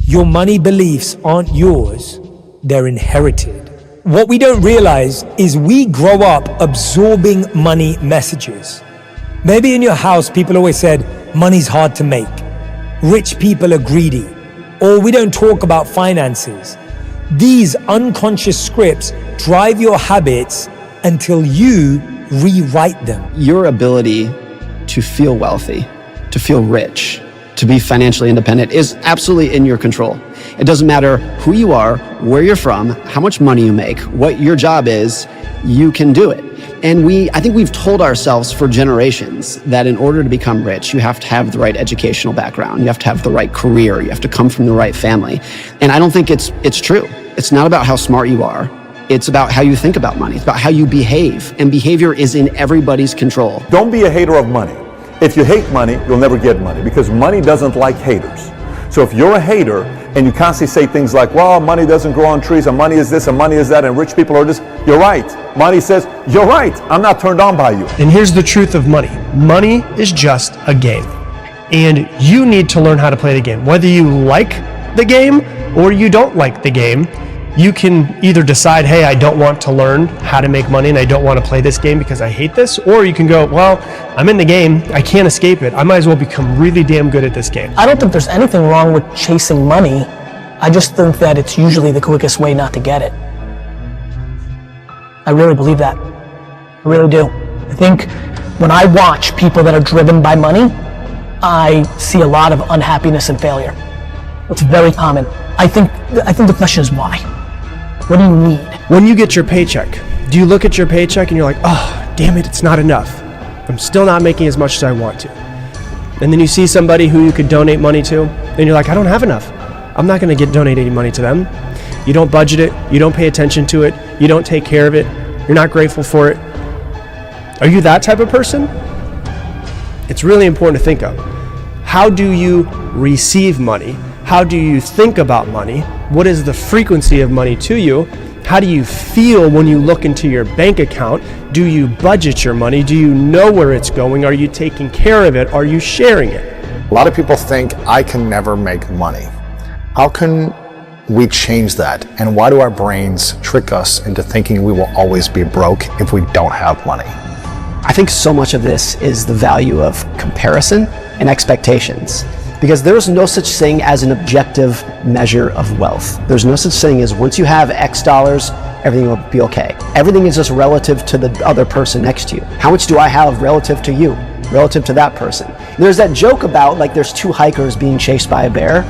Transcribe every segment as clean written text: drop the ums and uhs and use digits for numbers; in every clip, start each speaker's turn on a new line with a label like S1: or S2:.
S1: Your money beliefs aren't yours, they're inherited. What we don't realize is we grow up absorbing money messages. Maybe in your house, people always said, money's hard to make. Rich people are greedy. Or we don't talk about finances. These unconscious scripts drive your habits until you rewrite them.
S2: Your ability to feel wealthy, to feel rich, to be financially independent is absolutely in your control. It doesn't matter who you are, where you're from, how much money you make, what your job is, you can do it. And I think we've told ourselves for generations that in order to become rich, you have to have the right educational background, you have to have the right career, you have to come from the right family. And I don't think it's true. It's not about how smart you are. It's about how you think about money. It's about how you behave. And behavior is in everybody's control.
S3: Don't be a hater of money. If you hate money, you'll never get money because money doesn't like haters. So if you're a hater and you constantly say things like, well, money doesn't grow on trees and money is this and money is that and rich people are this, you're right. Money says, you're right. I'm not turned on by you.
S4: And here's the truth of money. Money is just a game. And you need to learn how to play the game. Whether you like the game or you don't like the game, you can either decide, hey, I don't want to learn how to make money and I don't want to play this game because I hate this. Or you can go, well, I'm in the game. I can't escape it. I might as well become really damn good at this game.
S5: I don't think there's anything wrong with chasing money. I just think that it's usually the quickest way not to get it. I really believe that. I really do. I think when I watch people that are driven by money, I see a lot of unhappiness and failure. It's very common. I think the question is why? What do you need?
S4: When you get your paycheck, do you look at your paycheck and you're like, oh, damn it, it's not enough. I'm still not making as much as I want to. And then you see somebody who you could donate money to, and you're like, I don't have enough. I'm not going to donate any money to them. You don't budget it. You don't pay attention to it. You don't take care of it. You're not grateful for it. Are you that type of person? It's really important to think of. How do you receive money? How do you think about money? What is the frequency of money to you? How do you feel when you look into your bank account? Do you budget your money? Do you know where it's going? Are you taking care of it? Are you sharing it?
S6: A lot of people think I can never make money. How can we change that? And why do our brains trick us into thinking we will always be broke if we don't have money?
S2: I think so much of this is the value of comparison and expectations. Because there's no such thing as an objective measure of wealth. There's no such thing as once you have X dollars, everything will be okay. Everything is just relative to the other person next to you. How much do I have relative to you, relative to that person? There's that joke about like there's two hikers being chased by a bear,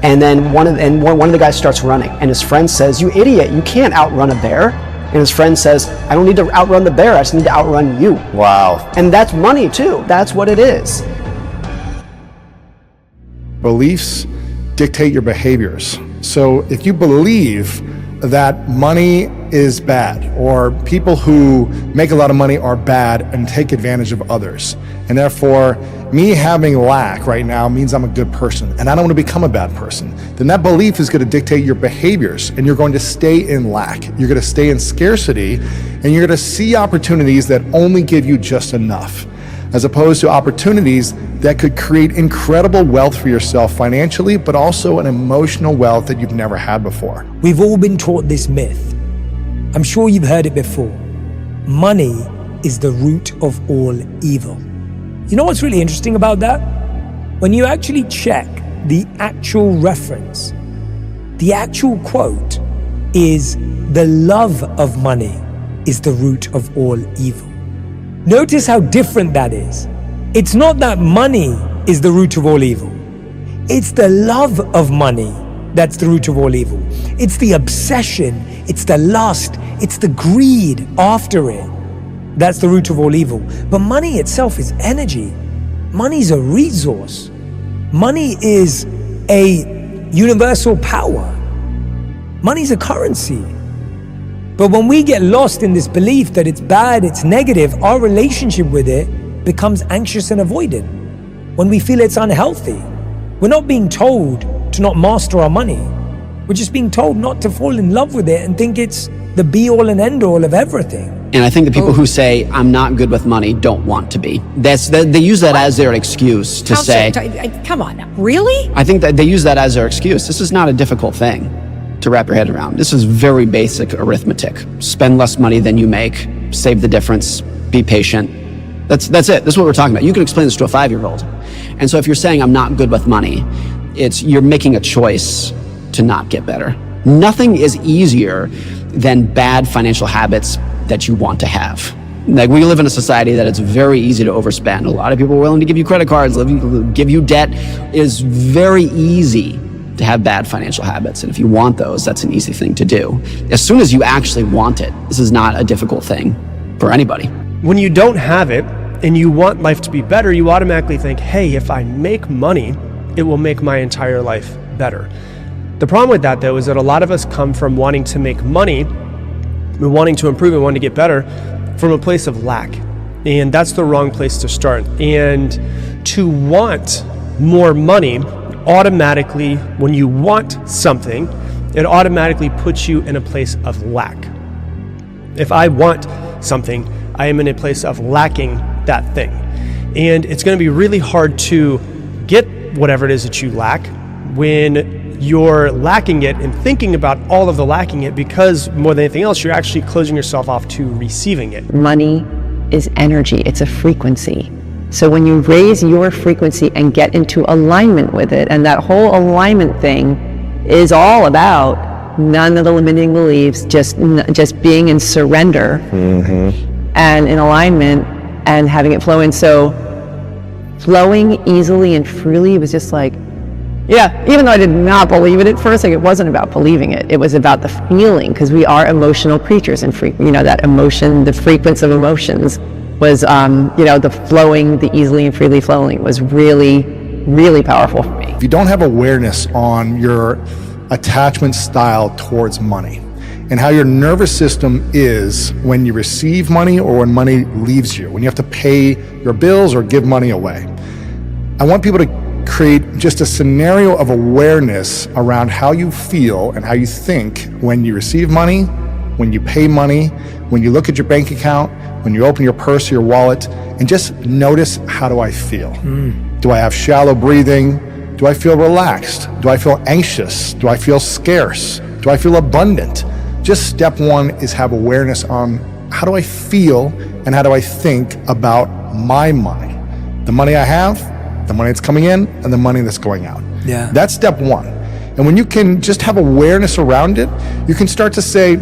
S2: and then one of the guys starts running, and his friend says, "You idiot, you can't outrun a bear." And his friend says, "I don't need to outrun the bear, I just need to outrun you."
S6: Wow.
S2: And that's money too. That's what it is.
S7: Beliefs dictate your behaviors. So if you believe that money is bad, or people who make a lot of money are bad and take advantage of others, and therefore me having lack right now means I'm a good person and I don't want to become a bad person, then that belief is going to dictate your behaviors, and you're going to stay in lack. You're going to stay in scarcity, and you're going to see opportunities that only give you just enough, as opposed to opportunities that could create incredible wealth for yourself financially, but also an emotional wealth that you've never had before.
S1: We've all been taught this myth. I'm sure you've heard it before. Money is the root of all evil. You know what's really interesting about that? When you actually check the actual reference, the actual quote is, "The love of money is the root of all evil." Notice how different that is. It's not that money is the root of all evil. It's the love of money that's the root of all evil. It's the obsession, it's the lust, it's the greed after it that's the root of all evil. But money itself is energy. Money's a resource. Money is a universal power. Money's a currency. But when we get lost in this belief that it's bad, it's negative, our relationship with it becomes anxious and avoidant. When we feel it's unhealthy, we're not being told to not master our money. We're just being told not to fall in love with it and think it's the be all and end all of everything.
S2: And I think the people who say, I'm not good with money, don't want to be. They use that as their excuse to say,
S8: come on, really?
S2: I think that they use that as their excuse. This is not a difficult thing to wrap your head around. This is very basic arithmetic. Spend less money than you make, save the difference, be patient. That's it. That's what we're talking about. You can explain this to a 5-year-old. And so if you're saying I'm not good with money, you're making a choice to not get better. Nothing is easier than bad financial habits that you want to have. Like, we live in a society that it's very easy to overspend. A lot of people are willing to give you credit cards, give you debt. It is very easy to have bad financial habits. And if you want those, that's an easy thing to do. As soon as you actually want it, this is not a difficult thing for anybody.
S4: When you don't have it and you want life to be better, you automatically think, hey, if I make money, it will make my entire life better. The problem with that, though, is that a lot of us come from wanting to make money, wanting to improve and wanting to get better from a place of lack. And that's the wrong place to start. And to want more money, automatically, when you want something, it automatically puts you in a place of lack. If I want something, I am in a place of lacking that thing. And it's going to be really hard to get whatever it is that you lack when you're lacking it and thinking about all of the lacking it, because more than anything else, you're actually closing yourself off to receiving it.
S8: Money is energy. It's a frequency. So when you raise your frequency and get into alignment with it, and that whole alignment thing is all about none of the limiting beliefs, just being in surrender and in alignment and having it flow in. So flowing easily and freely was just like, yeah, even though I did not believe it at first, like, it wasn't about believing it. It was about the feeling, because we are emotional creatures, and that emotion, the frequency of emotions was, the flowing, the easily and freely flowing was really, really powerful for me.
S7: If you don't have awareness on your attachment style towards money and how your nervous system is when you receive money or when money leaves you, when you have to pay your bills or give money away, I want people to create just a scenario of awareness around how you feel and how you think when you receive money, when you pay money, when you look at your bank account, when you open your purse or your wallet, and just notice, how do I feel? Do I have shallow breathing? Do I feel relaxed? Do I feel anxious? Do I feel scarce? Do I feel abundant? Just step one is have awareness on how do I feel and how do I think about my money? The money I have, the money that's coming in, and the money that's going out.
S1: Yeah.
S7: That's step one. And when you can just have awareness around it, you can start to say,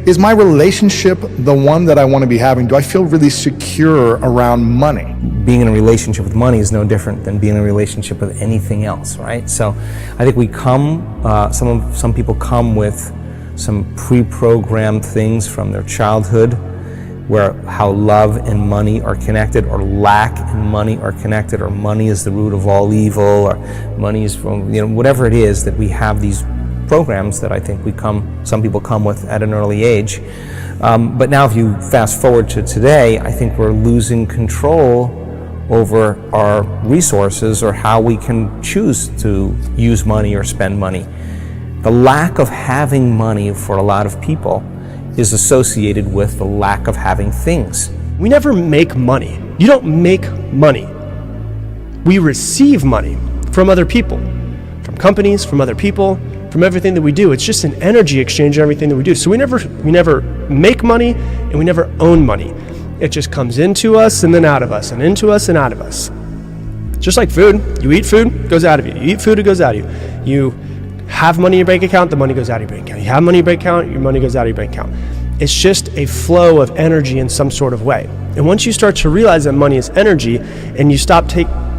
S7: is my relationship the one that I want to be having? Do I feel really secure around money?
S9: Being in a relationship with money is no different than being in a relationship with anything else, right? So I think we come, some people come with some pre-programmed things from their childhood, where how love and money are connected, or lack and money are connected, or money is the root of all evil, or money is from, whatever it is, that we have these programs that I think some people come with at an early age. But now if you fast forward to today, I think we're losing control over our resources or how we can choose to use money or spend money. The lack of having money for a lot of people is associated with the lack of having things.
S4: We never make money. You don't make money. We receive money from other people, from companies, from other people, from everything that we do. It's just an energy exchange in everything that we do. So we never make money, and we never own money. It just comes into us and then out of us, and into us and out of us. Just like food. You eat food, it goes out of you. You eat food, it goes out of you. You have money in your bank account, the money goes out of your bank account. You have money in your bank account, your money goes out of your bank account. It's just a flow of energy in some sort of way. And once you start to realize that money is energy, and you stop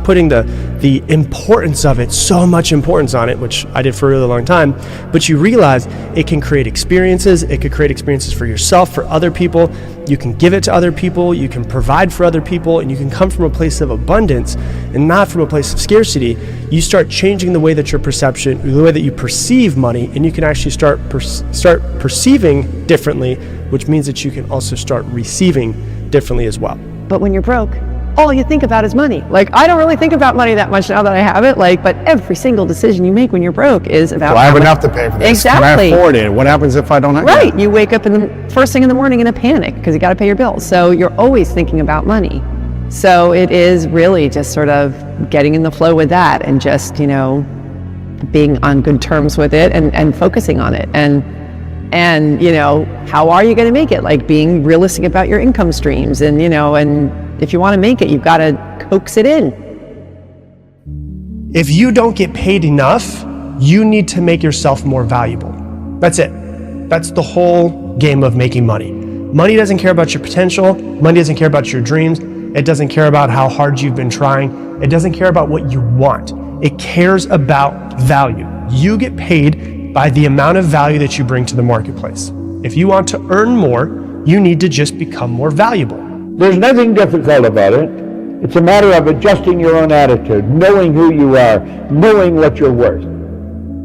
S4: putting the importance of it, so much importance on it, which I did for a really long time, but you realize it can create experiences. It could create experiences for yourself, for other people. You can give it to other people, you can provide for other people, and you can come from a place of abundance and not from a place of scarcity. You start changing the way that your perception, the way that you perceive money, and you can actually start perceiving differently, which means that you can also start receiving differently as well.
S8: But when you're broke, all you think about is money. Like, I don't really think about money that much now that I have it, like, but every single decision you make when you're broke is about
S6: Do I have enough to pay for this?
S8: Exactly.
S6: Can I afford it? What happens if I don't have it?
S8: Right. You wake up in the first thing in the morning in a panic because you got to pay your bills. So you're always thinking about money. So it is really just sort of getting in the flow with that and just, you know, being on good terms with it and focusing on it. And, you know, how are you going to make it? Like being realistic about your income streams and, you know, and if you want to make it, you've got to coax it in.
S4: If you don't get paid enough, you need to make yourself more valuable. That's it. That's the whole game of making money. Money doesn't care about your potential. Money doesn't care about your dreams. It doesn't care about how hard you've been trying. It doesn't care about what you want. It cares about value. You get paid by the amount of value that you bring to the marketplace. If you want to earn more, you need to just become more valuable.
S10: There's nothing difficult about it. It's a matter of adjusting your own attitude, knowing who you are, knowing what you're worth.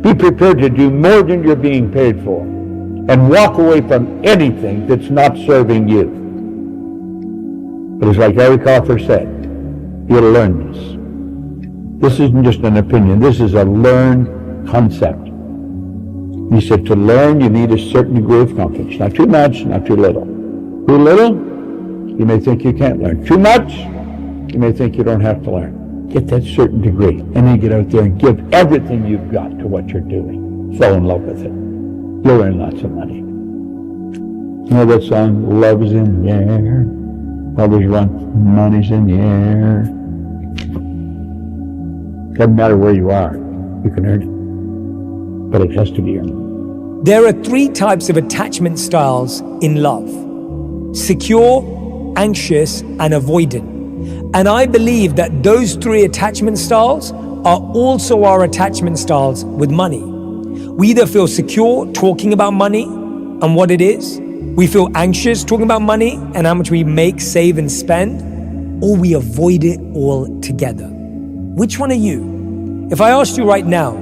S10: Be prepared to do more than you're being paid for, and walk away from anything that's not serving you. But it's like Eric Hoffer said, you'll learn this. This isn't just an opinion, this is a learned concept. He said to learn you need a certain degree of confidence. Not too much, not too little. Too little, you may think you can't learn. Too much, you may think you don't have to learn. Get that certain degree, and then get out there and give everything you've got to what you're doing. Fall in love with it. You'll earn lots of money. You know that song, Love is in the air, always run, money's in the air. Doesn't matter where you are, you can earn it, but it has to be earned.
S1: There are 3 types of attachment styles in love: secure, anxious, and avoidant. And I believe that those 3 attachment styles are also our attachment styles with money. We either feel secure talking about money and what it is, we feel anxious talking about money and how much we make, save, and spend, or we avoid it altogether. Which one are you? If I asked you right now,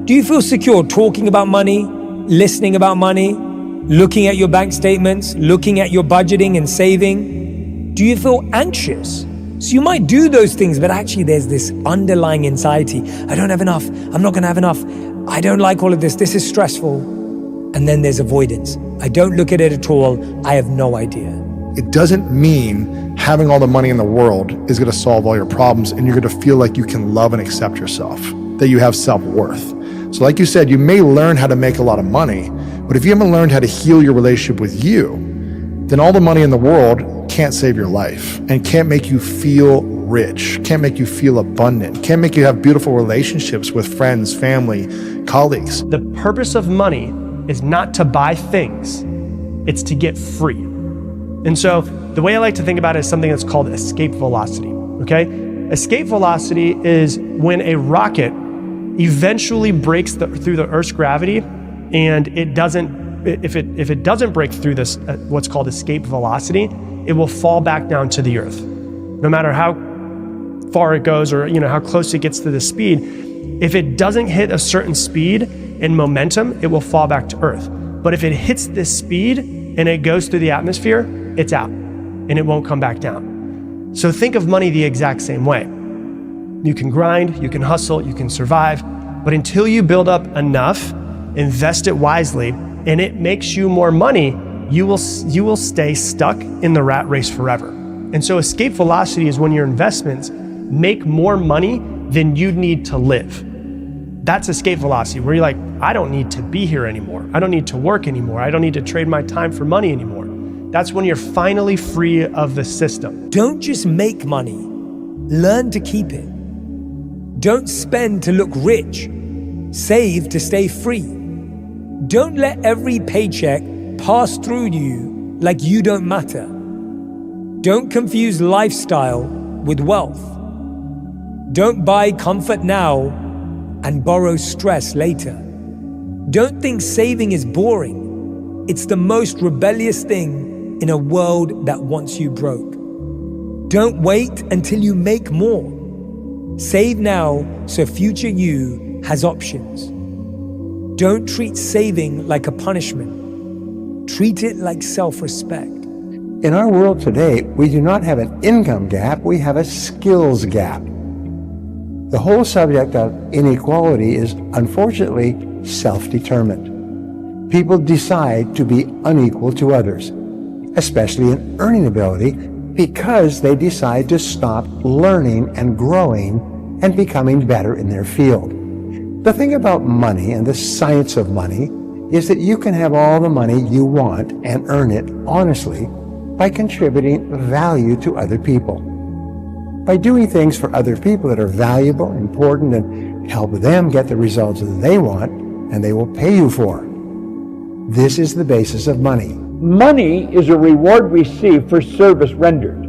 S1: do you feel secure talking about money, listening about money, looking at your bank statements, looking at your budgeting and saving? Do you feel anxious? So you might do those things, but actually there's this underlying anxiety. I don't have enough. I'm not going to have enough. I don't like all of this. This is stressful. And then there's avoidance. I don't look at it at all. I have no idea.
S7: It doesn't mean having all the money in the world is going to solve all your problems and you're going to feel like you can love and accept yourself, that you have self-worth. So like you said, you may learn how to make a lot of money, but if you haven't learned how to heal your relationship with you, then all the money in the world can't save your life and can't make you feel rich, can't make you feel abundant, can't make you have beautiful relationships with friends, family, colleagues.
S4: The purpose of money is not to buy things, it's to get free. And so the way I like to think about it is something that's called escape velocity, okay? Escape velocity is when a rocket eventually breaks through the Earth's gravity, and it doesn't, if it doesn't break through this, what's called escape velocity, it will fall back down to the Earth. No matter how far it goes or how close it gets to the speed, if it doesn't hit a certain speed and momentum, it will fall back to Earth. But if it hits this speed and it goes through the atmosphere, it's out and it won't come back down. So think of money the exact same way. You can grind, you can hustle, you can survive, but until you build up enough, invest it wisely, and it makes you more money, you will stay stuck in the rat race forever. And so escape velocity is when your investments make more money than you need to live. That's escape velocity, where you're like, I don't need to be here anymore. I don't need to work anymore. I don't need to trade my time for money anymore. That's when you're finally free of the system.
S1: Don't just make money, learn to keep it. Don't spend to look rich, save to stay free. Don't let every paycheck pass through you like you don't matter. Don't confuse lifestyle with wealth. Don't buy comfort now and borrow stress later. Don't think saving is boring. It's the most rebellious thing in a world that wants you broke. Don't wait until you make more. Save now so future you has options. Don't treat saving like a punishment. Treat it like self-respect.
S11: In our world today, we do not have an income gap, we have a skills gap. The whole subject of inequality is unfortunately self-determined. People decide to be unequal to others, especially in earning ability, because they decide to stop learning and growing and becoming better in their field. The thing about money and the science of money is that you can have all the money you want and earn it honestly by contributing value to other people. By doing things for other people that are valuable, important, and help them get the results that they want and they will pay you for. This is the basis of money.
S10: Money is a reward received for service rendered.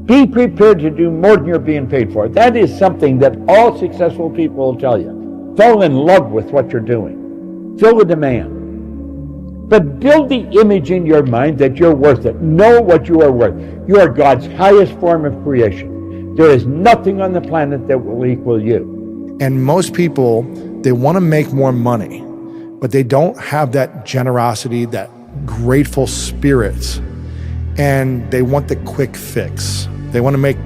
S10: Be prepared to do more than you're being paid for. That is something that all successful people will tell you. Fall in love with what you're doing. Feel the demand. But build the image in your mind that you're worth it. Know what you are worth. You are God's highest form of creation. There is nothing on the planet that will equal you.
S7: And most people, they want to make more money, but they don't have that generosity, that grateful spirit, and they want the quick fix. They want to make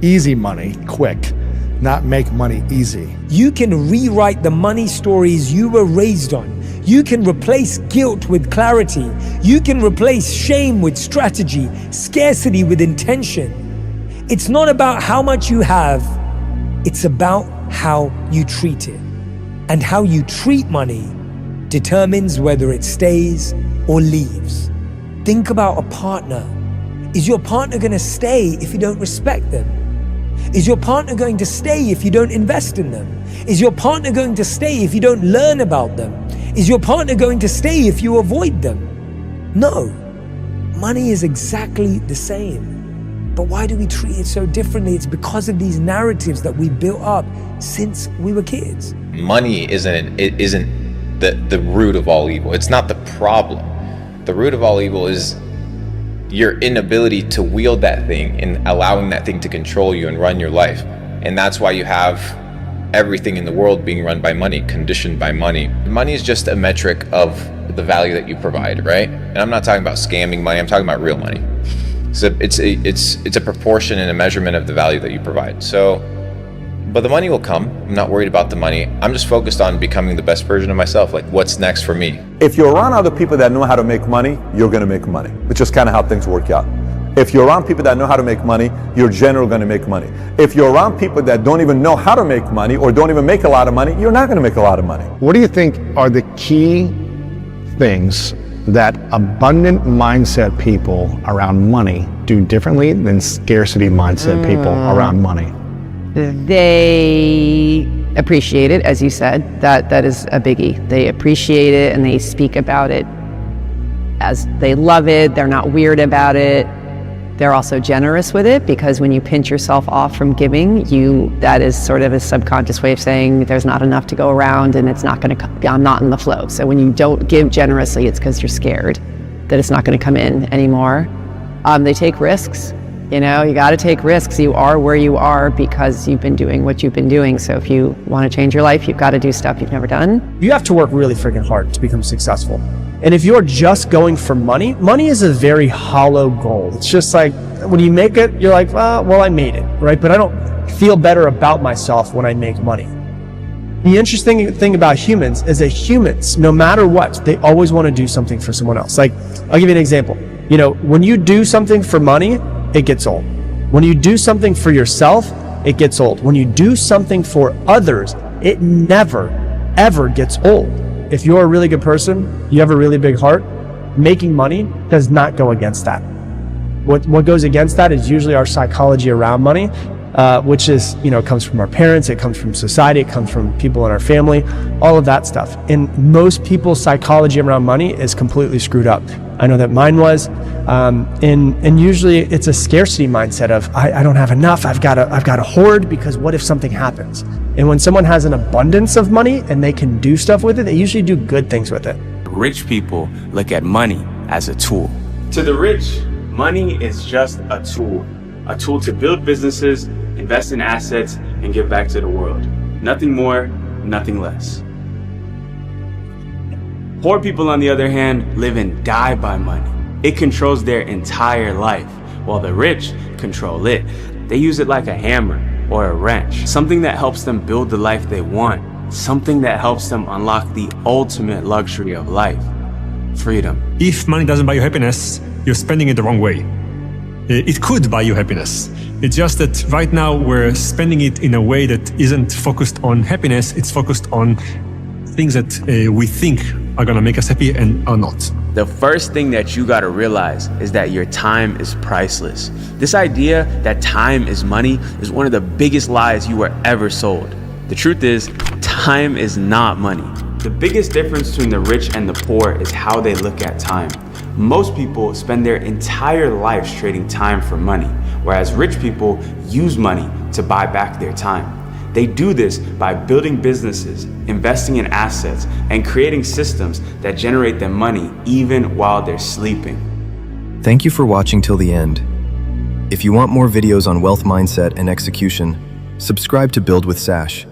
S7: easy money quick, not make money easy.
S1: You can rewrite the money stories you were raised on. You can replace guilt with clarity. You can replace shame with strategy, scarcity with intention. It's not about how much you have, it's about how you treat it. And how you treat money determines whether it stays or leaves. Think about a partner. Is your partner going to stay if you don't respect them? Is your partner going to stay if you don't invest in them? Is your partner going to stay if you don't learn about them? Is your partner going to stay if you avoid them? No. Money is exactly the same. But why do we treat it so differently? It's because of these narratives that we built up since we were kids.
S12: Money isn't the root of all evil. It's not the problem. The root of all evil is your inability to wield that thing and allowing that thing to control you and run your life. And that's why you have everything in the world being run by money, conditioned by money. Money is just a metric of the value that you provide, right? And I'm not talking about scamming money, I'm talking about real money. So it's a proportion and a measurement of the value that you provide. So, but the money will come. I'm not worried about the money. I'm just focused on becoming the best version of myself. Like, what's next for me?
S3: If you're around other people that know how to make money, you're going to make money. It's just kind of how things work out. If you're around people that know how to make money, you're generally going to make money. If you're around people that don't even know how to make money or don't even make a lot of money, you're not going to make a lot of money.
S6: What do you think are the key things that abundant mindset people around money do differently than scarcity mindset people around money?
S8: They appreciate it, as you said. That is a biggie. They appreciate it and they speak about it as they love it. They're not weird about it. They're also generous with it, because when you pinch yourself off from giving, that is sort of a subconscious way of saying there's not enough to go around and it's not going to come, I'm not in the flow. So when you don't give generously, it's because you're scared that it's not going to come in anymore. They take risks. You know, you got to take risks. You are where you are because you've been doing what you've been doing. So if you want to change your life, you've got to do stuff you've never done.
S4: You have to work really freaking hard to become successful. And if you're just going for money, money is a very hollow goal. It's just like, when you make it, you're like, well, I made it, right? But I don't feel better about myself when I make money. The interesting thing about humans is that humans, no matter what, they always want to do something for someone else. Like, I'll give you an example. You know, when you do something for money, it gets old. When you do something for yourself, it gets old. When you do something for others, it never, ever gets old. If you're a really good person, you have a really big heart, making money does not go against that. What goes against that is usually our psychology around money, which is, comes from our parents, it comes from society, it comes from people in our family, all of that stuff. And most people's psychology around money is completely screwed up. I know that mine was, and usually it's a scarcity mindset of I don't have enough. I've got to hoard, because what if something happens? And when someone has an abundance of money and they can do stuff with it, they usually do good things with it.
S13: Rich people look at money as a tool. To the rich, money is just a tool to build businesses, invest in assets, and give back to the world. Nothing more, nothing less. Poor people, on the other hand, live and die by money. It controls their entire life, while the rich control it. They use it like a hammer or a wrench, something that helps them build the life they want, something that helps them unlock the ultimate luxury of life, freedom.
S14: If money doesn't buy you happiness, you're spending it the wrong way. It could buy you happiness. It's just that right now we're spending it in a way that isn't focused on happiness, it's focused on things that we think are gonna make us happy and are not.
S13: The first thing that you gotta realize is that your time is priceless. This idea that time is money is one of the biggest lies you were ever sold. The truth is, time is not money. The biggest difference between the rich and the poor is how they look at time. Most people spend their entire lives trading time for money, whereas rich people use money to buy back their time. They do this by building businesses, investing in assets, and creating systems that generate them money even while they're sleeping.
S15: Thank you for watching till the end. If you want more videos on wealth mindset and execution, subscribe to Build with Sash.